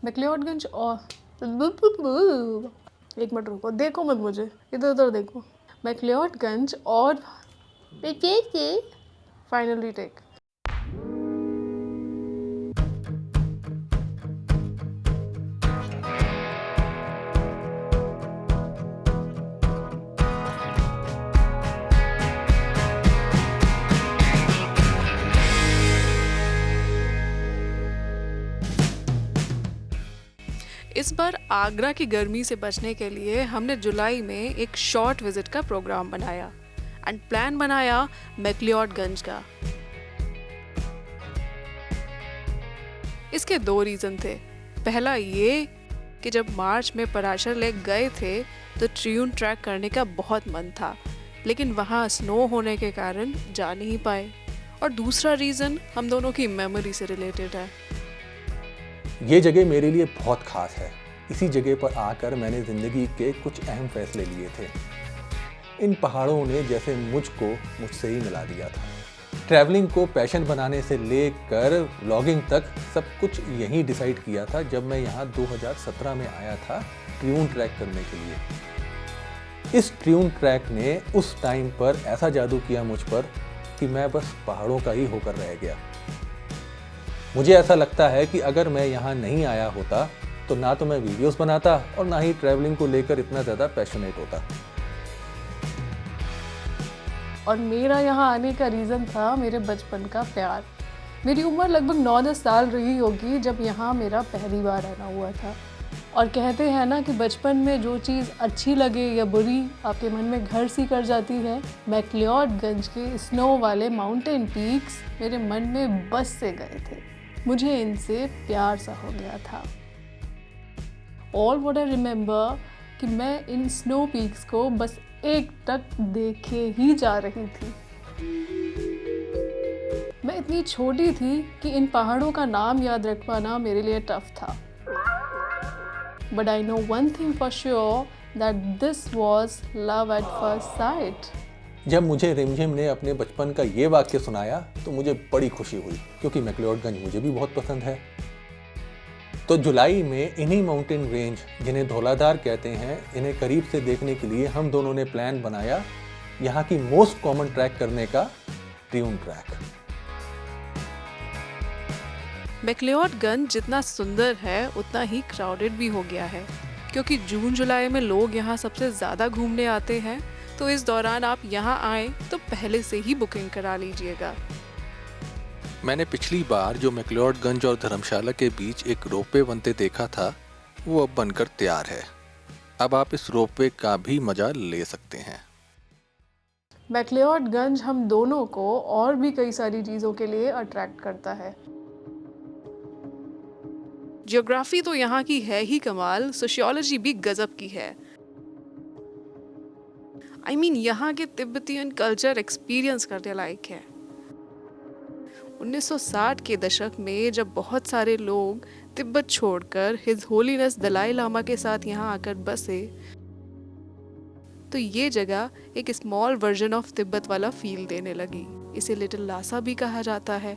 मैक्लियोडगंज और एक मिनट रुको, देखो मत मुझे, इधर उधर देखो। मैक्लियोडगंज और फाइनल रीटेक। इस बार आगरा की गर्मी से बचने के लिए हमने जुलाई में एक शॉर्ट विजिट का प्रोग्राम बनाया एंड प्लान बनाया मैक्लियोडगंज का। इसके 2 रीज़न थे। पहला ये कि जब मार्च में पराशर लेक गए थे तो ट्रियून ट्रैक करने का बहुत मन था, लेकिन वहाँ स्नो होने के कारण जा नहीं पाए। और दूसरा रीज़न हम दोनों की मेमोरी से रिलेटेड है। ये जगह मेरे लिए बहुत खास है। इसी जगह पर आकर मैंने ज़िंदगी के कुछ अहम फैसले लिए थे। इन पहाड़ों ने जैसे मुझको मुझसे ही मिला दिया था। ट्रैवलिंग को पैशन बनाने से लेकर व्लॉगिंग तक सब कुछ यहीं डिसाइड किया था जब मैं यहाँ 2017 में आया था ट्रियून ट्रैक करने के लिए। इस ट्रियून ट्रैक ने उस टाइम पर ऐसा जादू किया मुझ पर कि मैं बस पहाड़ों का ही होकर रह गया। मुझे ऐसा लगता है कि अगर मैं यहाँ नहीं आया होता तो ना तो मैं वीडियोस बनाता और ना ही ट्रैवलिंग को लेकर इतना ज़्यादा पैशनेट होता। और मेरा यहाँ आने का रीज़न था मेरे बचपन का प्यार। मेरी उम्र लगभग 9-10 साल रही होगी जब यहाँ मेरा पहली बार आना हुआ था। और कहते हैं ना कि बचपन में जो चीज़ अच्छी लगे या बुरी आपके मन में घर सी कर जाती है। मैक्लियोडगंज के स्नो वाले माउंटेन पीक्स मेरे मन में बस से गए थे। मुझे इनसे प्यार सा हो गया था। ऑल व्हाट आई रिमेंबर कि मैं इन स्नो पीक्स को बस एक टक देखे ही जा रही थी। मैं इतनी छोटी थी कि इन पहाड़ों का नाम याद रख पाना मेरे लिए टफ था। But I know one thing for sure that this was love at first sight. जब मुझे रिमझिम ने अपने बचपन का ये वाक्य सुनाया तो मुझे बड़ी खुशी हुई, क्योंकि मैक्लियोडगंज मुझे भी बहुत पसंद है। तो जुलाई में इन्हीं माउंटेन रेंज, जिन्हें धौलाधार कहते हैं, इन्हें करीब से देखने के लिए हम दोनों ने प्लान बनाया यहाँ की मोस्ट कॉमन ट्रैक करने का, ट्रियून ट्रैक। मैक्लियोडगंज जितना सुंदर है उतना ही क्राउडेड भी हो गया है, क्योंकि जून जुलाई में लोग यहाँ सबसे ज़्यादा घूमने आते हैं। तो इस दौरान आप यहाँ आए तो पहले से ही बुकिंग करा लीजिएगा। मैंने पिछली बार जो मैक्लियोडगंज और धर्मशाला के बीच एक रोपवे बनते देखा था, वो अब बनकर तैयार है। अब आप इस रोपवे का भी मजा ले सकते हैं। मैक्लियोडगंज हम दोनों को और भी कई सारी चीज़ों के लिए अट्रैक्ट करता है। ज्योग्राफी तो यहाँ की है ही कमाल, सोशियोलॉजी भी गजब की है। I mean, यहाँ के तिब्बतियन कल्चर एक्सपीरियंस करने लायक है। 1960 के दशक में जब बहुत सारे लोग तिब्बत छोड़कर हिज होलीनेस दलाई लामा के साथ यहाँ आकर बसे, तो ये जगह एक स्मॉल वर्जन ऑफ तिब्बत वाला फील देने लगी। इसे लिटिल लासा भी कहा जाता है।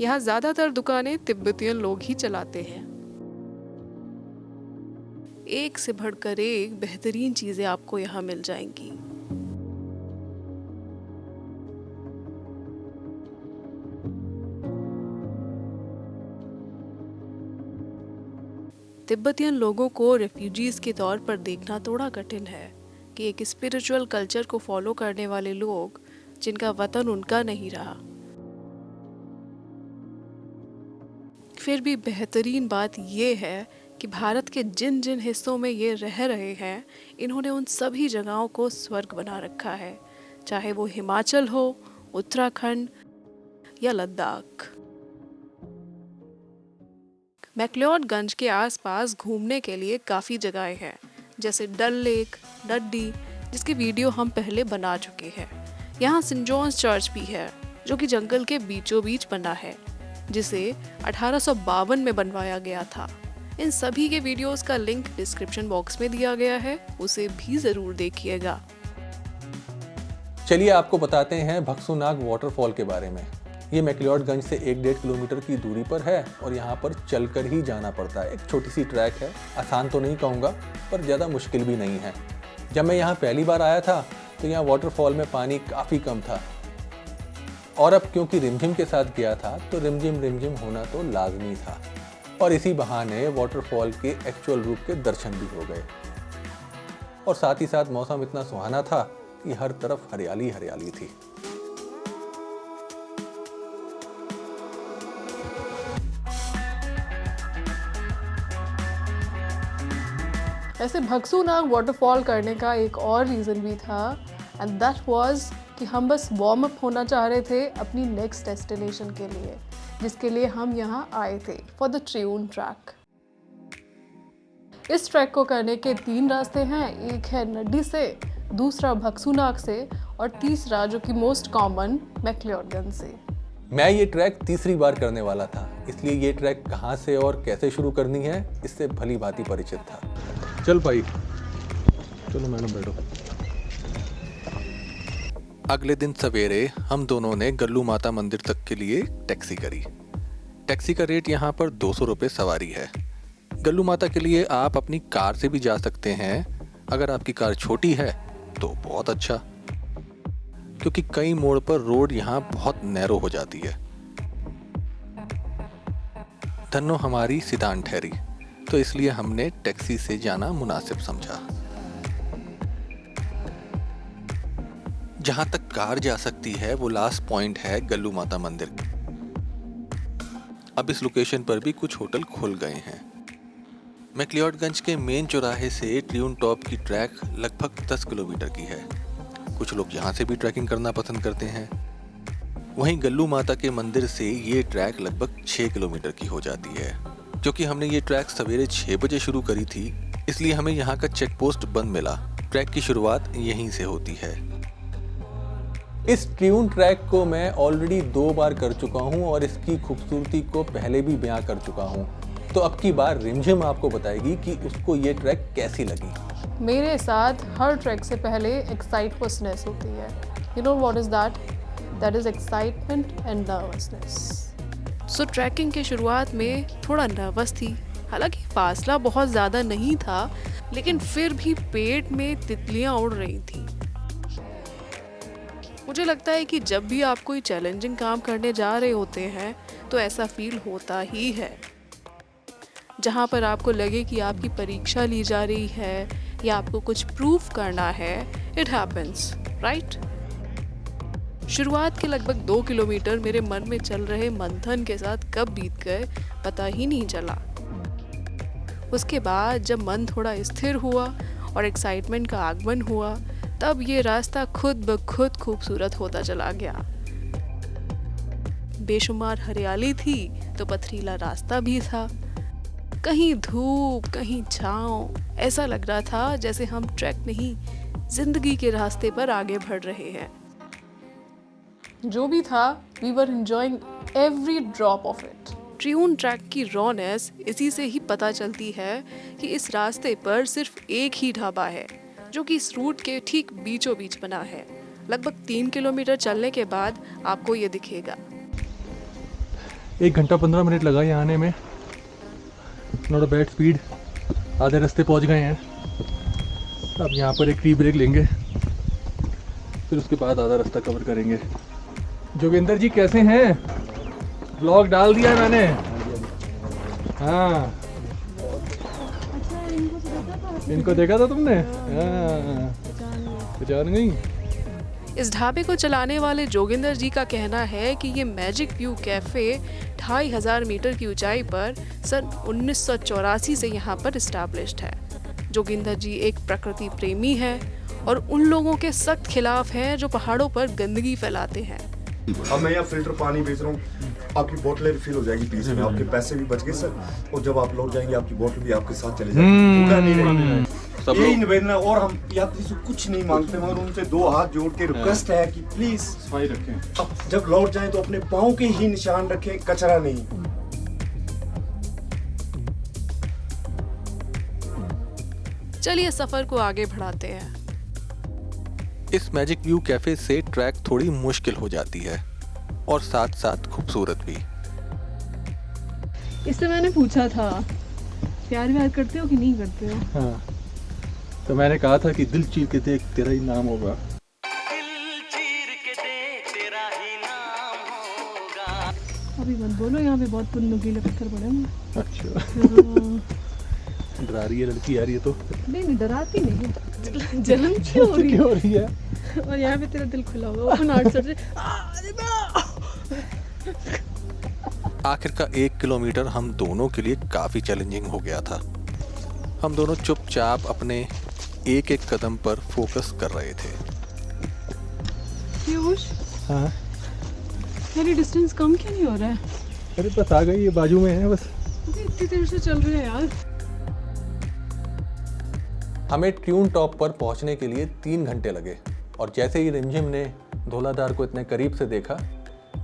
यहाँ ज्यादातर दुकानें तिब्बतियन लोग ही चलाते हैं। एक से बढ़कर एक बेहतरीन चीजें आपको यहाँ मिल जाएंगी। तिब्बतियन लोगों को रेफ्यूजीज के तौर पर देखना थोड़ा कठिन है कि एक स्पिरिचुअल कल्चर को फॉलो करने वाले लोग जिनका वतन उनका नहीं रहा। फिर भी बेहतरीन बात यह है कि भारत के जिन जिन हिस्सों में ये रह रहे हैं, इन्होंने उन सभी जगहों को स्वर्ग बना रखा है, चाहे वो हिमाचल हो, उत्तराखंड या लद्दाख। मैक्लियोडगंज के आसपास घूमने के लिए काफ़ी जगहें हैं, जैसे डल लेक, डड्डी, जिसकी वीडियो हम पहले बना चुके हैं। यहाँ सेंट जॉन्स चर्च भी है, जो कि जंगल के बीचों बीच बना है, जिसे 1852 में बनवाया गया था। इन सभी के वीडियोस का लिंक डिस्क्रिप्शन बॉक्स में दिया गया है, उसे भी ज़रूर देखिएगा। चलिए आपको बताते हैं भक्सुनाग वाटरफॉल के बारे में। ये मैक्लियोडगंज से 1-1.5 किलोमीटर की दूरी पर है और यहाँ पर चलकर ही जाना पड़ता है। एक छोटी सी ट्रैक है, आसान तो नहीं कहूँगा पर ज़्यादा मुश्किल भी नहीं है। जब मैं यहाँ पहली बार आया था तो यहाँ वाटरफॉल में पानी काफ़ी कम था और अब क्योंकि रिमझिम के साथ गया था तो रिमझिम होना तो लाजमी था और इसी बहाने वाटरफॉल के एक्चुअल रूप के दर्शन भी हो गए और साथ ही साथ मौसम इतना सुहाना था कि हर तरफ हरियाली हरियाली थी। ऐसे भक्सुनाग वाटरफॉल करने का एक और रीज़न भी था एंड दैट वाज कि हम बस वार्म अप होना चाह रहे थे अपनी नेक्स्ट डेस्टिनेशन के लिए, जिसके लिए हम यहाँ आए थे फॉर द ट्रियून ट्रैक। इस ट्रैक को करने के 3 रास्ते हैं, एक है नड्डी से, दूसरा भक्सुनाग से और तीसरा जो कि मोस्ट कॉमन मैक्लियोडगंज से। मैं ये ट्रैक तीसरी बार करने वाला था, इसलिए ये ट्रैक कहाँ से और कैसे शुरू करनी है इससे भली भांति परिचित था। चल भाई, चलो मैडम बैठो। अगले दिन सवेरे हम दोनों ने गल्लू माता मंदिर तक के लिए टैक्सी करी। टैक्सी का रेट यहाँ पर 200 रुपये सवारी है। गल्लू माता के लिए आप अपनी कार से भी जा सकते हैं। अगर आपकी कार छोटी है तो बहुत अच्छा, क्योंकि कई मोड़ पर रोड यहाँ बहुत नैरो हो जाती है। धन्नो हमारी सिदान ठहरी, तो इसलिए हमने टैक्सी से जाना मुनासिब समझा। जहां तक कार जा सकती है वो लास्ट पॉइंट है गल्लू माता मंदिर। अब इस लोकेशन पर भी कुछ होटल खुल गए हैं। मैक्लियोडगंज के मेन चौराहे से ट्रियून टॉप की ट्रैक लगभग 10 किलोमीटर की है। कुछ लोग यहाँ से भी ट्रैकिंग करना पसंद करते हैं। वहीं गल्लू माता के मंदिर से ये ट्रैक लगभग 6 किलोमीटर की हो जाती है। क्योंकि हमने ये ट्रैक सवेरे 6 बजे शुरू करी थी, इसलिए हमें यहाँ का चेक पोस्ट बंद मिला। ट्रैक की शुरुआत यहीं से होती है। इस ट्रियून ट्रैक को मैं ऑलरेडी 2 बार कर चुका हूँ और इसकी खूबसूरती को पहले भी बयां कर चुका हूँ, तो अब की बार रिमझिम आपको बताएगी कि उसको ये ट्रैक कैसी लगी। मेरे साथ हर ट्रैक से पहले एक्साइटनेस होती है। You know what is that? That is excitement and nervousness. So trekking की शुरुआत में थोड़ा नर्वस थी। हालांकि फासला बहुत ज़्यादा नहीं था, लेकिन फिर भी पेट में तितलियां उड़ रही थी। मुझे लगता है कि जब भी आप कोई चैलेंजिंग काम करने जा रहे होते हैं तो ऐसा फील होता ही है। जहाँ पर आपको लगे कि आपकी परीक्षा ली जा रही है या आपको कुछ प्रूफ करना है, इट हैपेंस, राइट? शुरुआत के लगभग 2 किलोमीटर मेरे मन में चल रहे मंथन के साथ कब बीत गए पता ही नहीं चला। उसके बाद जब मन थोड़ा स्थिर हुआ और एक्साइटमेंट का आगमन हुआ, तब ये रास्ता खुद ब खुद खूबसूरत होता चला गया। बेशुमार हरियाली थी तो पथरीला रास्ता भी था। कहीं धूप कहीं छाँव, ऐसा लग रहा था जैसे हम ट्रैक नहीं जिंदगी के रास्ते पर आगे बढ़ रहे हैं। जो भी था, we were enjoying every drop of it. Triund trek की रॉनेस इसी से ही पता चलती है कि इस रास्ते पर सिर्फ एक ही ढाबा है जो कि इस रूट के ठीक बीचों बीच बना है। लगभग 3 किलोमीटर चलने के बाद आपको ये दिखेगा। 1 घंटा 15 मिनट लगा यहाँ आने में। Not a bad speed. आधे रास्ते पहुँच गए हैं। अब यहाँ पर एक टी ब्रेक लेंगे, फिर उसके बाद आधा रास्ता कवर करेंगे। जोगिंदर जी कैसे हैं? ब्लॉग डाल दिया है मैंने। हाँ, इनको देखा था तुमने? हाँ, पहचान गई। इस ढाबे को चलाने वाले जोगिंदर जी का कहना है कि ये मैजिक व्यू कैफे 2500 मीटर की ऊंचाई पर सन 1984 से यहाँ पर इस्टेब्लिश्ड है। जोगिंदर जी एक प्रकृति प्रेमी है और उन लोगों के सख्त खिलाफ हैं जो पहाड़ों पर गंदगी फैलाते हैं। अब मैं यहाँ फिल्टर पानी बेच रहा हूँ, आपकी बोतलें रिफिल हो जाएगी पीस में, आपके पैसे भी बच गए सर, और जब आप लौट जाएंगे आपकी बोतल भी आपके साथ चले जाएगी। पूरा नहीं रहेगा। यही निवेदन है और हम यात्री से कुछ नहीं मांगते, मगर उनसे 2 हाथ जोड़ के रिक्वेस्ट है कि प्लीज सफाई रखें। अब जब लौट जाएं तो अपने पाँव के ही निशान रखें, कचरा नहीं। चलिए सफर को आगे बढ़ाते हैं। इस मैजिक व्यू कैफे से ट्रैक थोड़ी मुश्किल हो जाती है। और साथ साथ खूबसूरत भी। इससे मैंने पूछा था प्यार व्यार करते हो कि नहीं करते हो। हाँ, तो मैंने कहा था कि दिल चीर के देख तेरा ही नाम होगा। अभी मत बोलो, यहाँ पे बहुत नुकीले पत्थर पड़े हैं। अच्छा, हाँ। डरा रही है लड़की यार ये तो। नहीं डराती नहीं है, जलन क्यों हो रही है? हो रही है? और यहाँ पे तेरा दिल खुला हुआ ओपन हार्ट सर्जरी। आखिर का 1 किलोमीटर हम दोनों के लिए काफ़ी चैलेंजिंग हो गया था। हम दोनों चुपचाप अपने एक एक कदम पर फोकस कर रहे थे। पीयूष, हाँ, मेरी डिस्टेंस कम क्यों नहीं हो रहा है? अरे बस आ गई, ये बाजू में है बस। इतनी देर से चल रहे हैं यार। हमें ट्यून टॉप पर पहुंचने के लिए 3 घंटे लगे और जैसे ही रिमझिम ने धौलाधार को इतने करीब से देखा,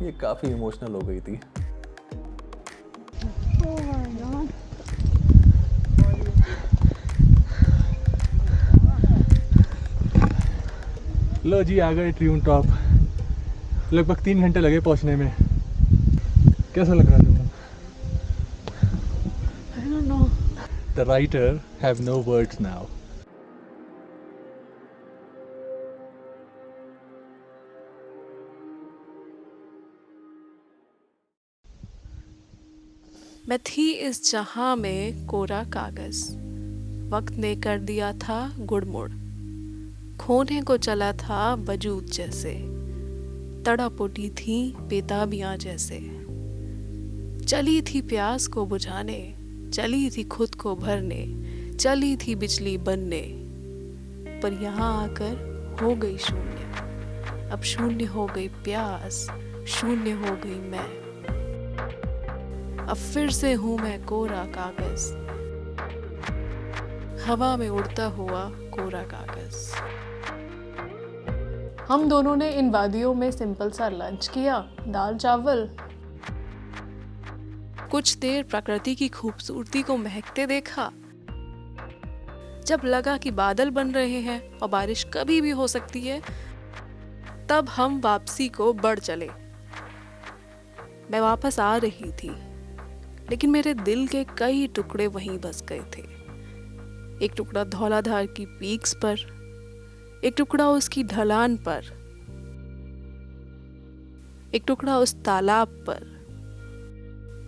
ये काफ़ी इमोशनल हो गई थी। लो जी, आ गए ट्यून टॉप। लगभग 3 घंटे लगे पहुंचने में। कैसा लग रहा है तुमको? I don't know. The writer have no words now. मैं थी इस जहां में कोरा कागज, वक्त ने कर दिया था गुड़मुड़, खोने को चला था वजूद जैसे, तड़प उठी थी बेताबियां जैसे, चली थी प्यास को बुझाने, चली थी खुद को भरने, चली थी बिजली बनने, पर यहाँ आकर हो गई शून्य। अब शून्य हो गई प्यास, शून्य हो गई मैं, अब फिर से हूं मैं कोरा कागज, हवा में उड़ता हुआ कोरा कागज। हम दोनों ने इन वादियों में सिंपल सा लंच किया, दाल चावल। कुछ देर प्रकृति की खूबसूरती को महकते देखा। जब लगा कि बादल बन रहे हैं और बारिश कभी भी हो सकती है, तब हम वापसी को बढ़ चले। मैं वापस आ रही थी, लेकिन मेरे दिल के कई टुकड़े वहीं बस गए थे। एक टुकड़ा धौलाधार की पीक्स पर, एक टुकड़ा उसकी ढलान पर, एक टुकड़ा उस तालाब पर,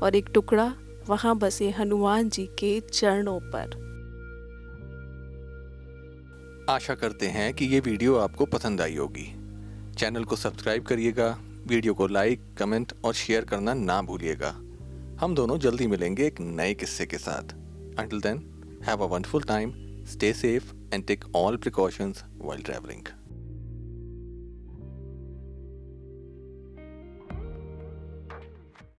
और एक टुकड़ा वहां बसे हनुमान जी के चरणों पर। आशा करते हैं कि ये वीडियो आपको पसंद आई होगी। चैनल को सब्सक्राइब करिएगा, वीडियो को लाइक, कमेंट और शेयर करना ना भूलिएगा। हम दोनों जल्दी मिलेंगे एक नए किस्से के साथ। Until then, have a wonderful time, stay safe and take all precautions while traveling.